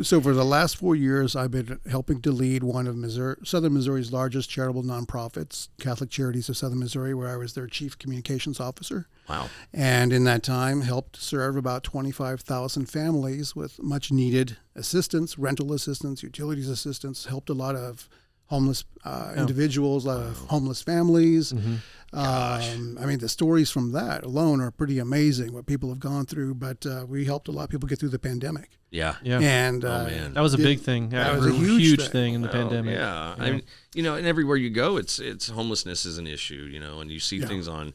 So for the last 4 years, I've been helping to lead one of Southern Missouri's largest charitable nonprofits, Catholic Charities of Southern Missouri, where I was their chief communications officer. Wow. And in that time, helped serve about 25,000 families with much needed assistance, rental assistance, utilities assistance, helped a lot of homeless individuals, a lot of homeless families. I mean, the stories from that alone are pretty amazing, what people have gone through. But we helped a lot of people get through the pandemic. Yeah. And man. That was a big thing. That was a huge thing in the pandemic. Yeah. I mean, and everywhere you go, it's homelessness is an issue, and you see things on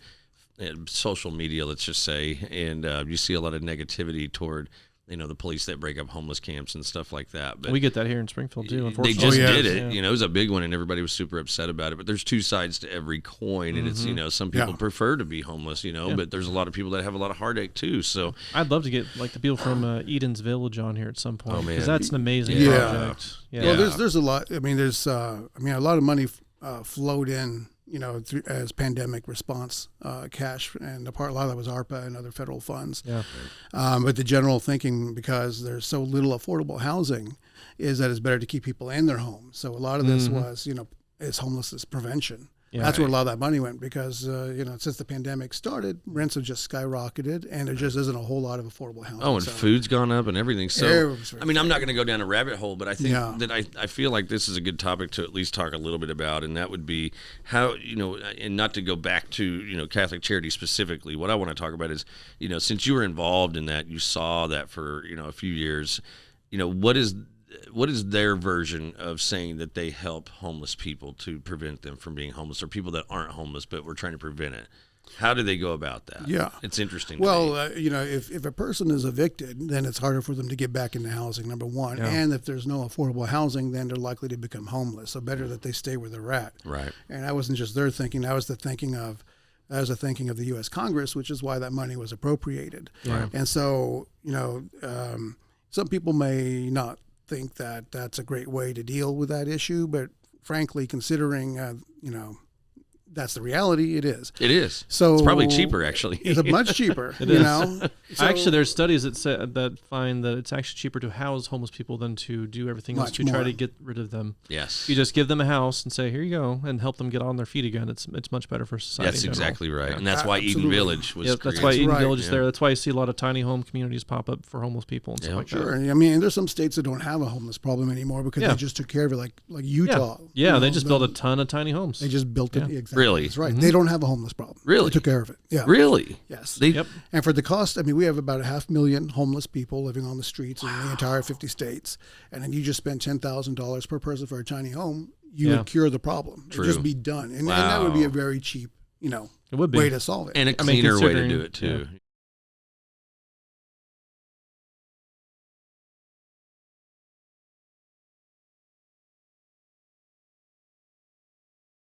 social media, let's just say, and you see a lot of negativity toward the police that break up homeless camps and stuff like that. But we get that here in Springfield too, unfortunately. They just did it. It was a big one, and everybody was super upset about it. But there's two sides to every coin, and it's some people prefer to be homeless, but there's a lot of people that have a lot of heartage too. So I'd love to get the people from Eden's Village on here at some point, because that's an amazing project. Yeah. Well, there's a lot. I mean, there's a lot of money flowed in. As pandemic response cash, and a lot of that was ARPA and other federal funds. Yeah. But the general thinking, because there's so little affordable housing, is that it's better to keep people in their homes. So a lot of this was, is homelessness prevention. Yeah. That's where a lot of that money went, because since the pandemic started, rents have just skyrocketed, and there just isn't a whole lot of affordable housing. Oh, and food's gone up and everything. So, I mean, I'm not going to go down a rabbit hole, but I think that I feel like this is a good topic to at least talk a little bit about, and that would be how, and not to go back to, Catholic Charities specifically. What I want to talk about is, since you were involved in that, you saw that for, a few years, what is their version of saying that they help homeless people to prevent them from being homeless, or people that aren't homeless but we're trying to prevent it? How do they go about that? Yeah. It's interesting. Well, if a person is evicted, then it's harder for them to get back into housing, number one. Yeah. And if there's no affordable housing, then they're likely to become homeless. So better that they stay where they're at. Right. And that wasn't just their thinking. That was the thinking of the U.S. Congress, which is why that money was appropriated. Right. And so, some people may not think that that's a great way to deal with that issue, but frankly, considering that's the reality, it is. It is. So it's probably cheaper, actually. It's much cheaper. It is. Actually, there's studies that find that it's actually cheaper to house homeless people than to do everything else to try to get rid of them. Yes. You just give them a house and say, here you go, and help them get on their feet again. It's much better for society. That's exactly right. And that's why Eden Village was created. That's why Eden Village is there. That's why you see a lot of tiny home communities pop up for homeless people and stuff like that. Sure. I mean, there's some states that don't have a homeless problem anymore because they just took care of it, like Utah. Yeah, they just built a ton of tiny homes. They just built it. Exactly. Really? That's right. They don't have a homeless problem. Really? They took care of it. Yeah. Really? Yes. And for the cost, I mean, we have about 500,000 homeless people living on the streets in the entire 50 states. And then you just spend $10,000 per person for a tiny home, you would cure the problem. It would just be done. And that would be a very cheap, way to solve it. And a cleaner way to do it, too.